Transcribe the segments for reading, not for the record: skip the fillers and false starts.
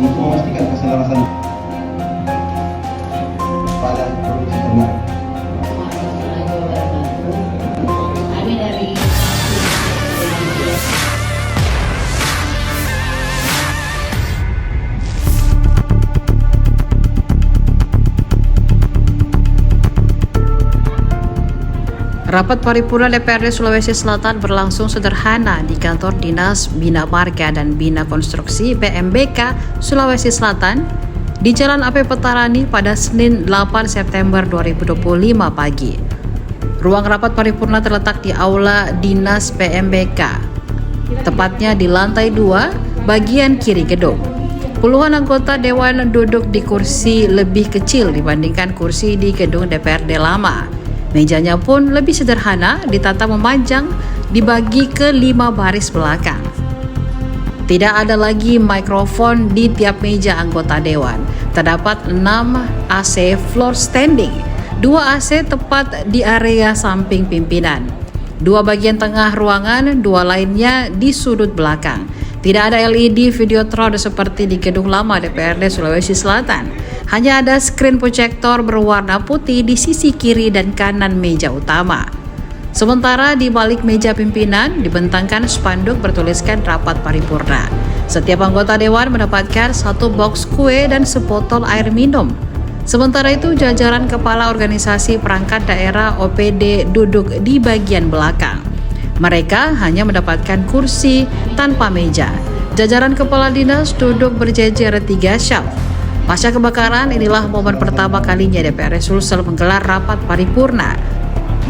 untuk memastikan keselarasan pada produksi ternak. Rapat paripurna DPRD Sulawesi Selatan berlangsung sederhana di kantor Dinas Bina Marga dan Bina Konstruksi BMBK Sulawesi Selatan di Jalan AP Petarani pada Senin 8 September 2025 pagi. Ruang rapat paripurna terletak di Aula Dinas BMBK, tepatnya di lantai 2, bagian kiri gedung. Puluhan anggota Dewan duduk di kursi lebih kecil dibandingkan kursi di gedung DPRD lama. Mejanya pun lebih sederhana, ditata memanjang, dibagi ke 5 baris belakang. Tidak ada lagi mikrofon di tiap meja anggota dewan. Terdapat 6 AC floor standing, 2 AC tepat di area samping pimpinan, 2 bagian tengah ruangan, 2 lainnya di sudut belakang. Tidak ada LED Videotron seperti di gedung lama DPRD Sulawesi Selatan. Hanya ada skrin proyektor berwarna putih di sisi kiri dan kanan meja utama. Sementara di balik meja pimpinan dibentangkan spanduk bertuliskan rapat paripurna. Setiap anggota dewan mendapatkan 1 box kue dan sebotol air minum. Sementara itu jajaran kepala organisasi perangkat daerah OPD duduk di bagian belakang. Mereka hanya mendapatkan kursi tanpa meja. Jajaran kepala dinas duduk berjejer 3 shelf. Pasca kebakaran, inilah momen pertama kalinya DPRD Sulsel menggelar rapat paripurna.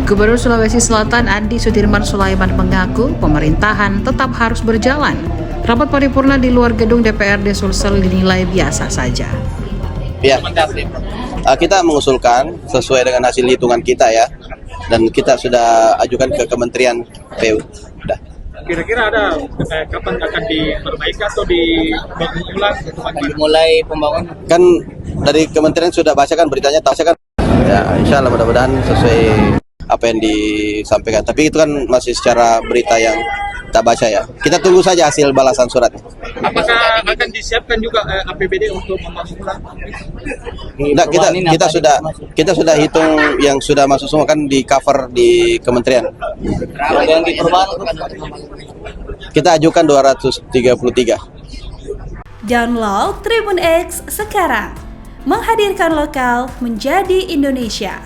Gubernur Sulawesi Selatan Andi Sudirman Sulaiman mengaku pemerintahan tetap harus berjalan. Rapat paripurna di luar gedung DPRD Sulsel dinilai biasa saja. Ya, kita mengusulkan sesuai dengan hasil hitungan kita ya, dan kita sudah ajukan ke Kementerian PU. Udah. Kira-kira ada kapan akan diperbaiki atau dibangun ulang? Dimulai pembangunan. Kan dari Kementerian sudah bacakan beritanya, kan? Ya, insya Allah mudah-mudahan sesuai apa yang disampaikan. Tapi itu kan masih secara berita yang tak baca ya. Kita tunggu saja hasil balasan suratnya. Apakah akan disiapkan juga APBD untuk membangun ulang? Enggak, kita sudah hitung yang sudah masuk semua, kan di cover di Kementerian. Yang diperbangun kita ajukan 233. Download Tribun X sekarang, menghadirkan lokal menjadi Indonesia.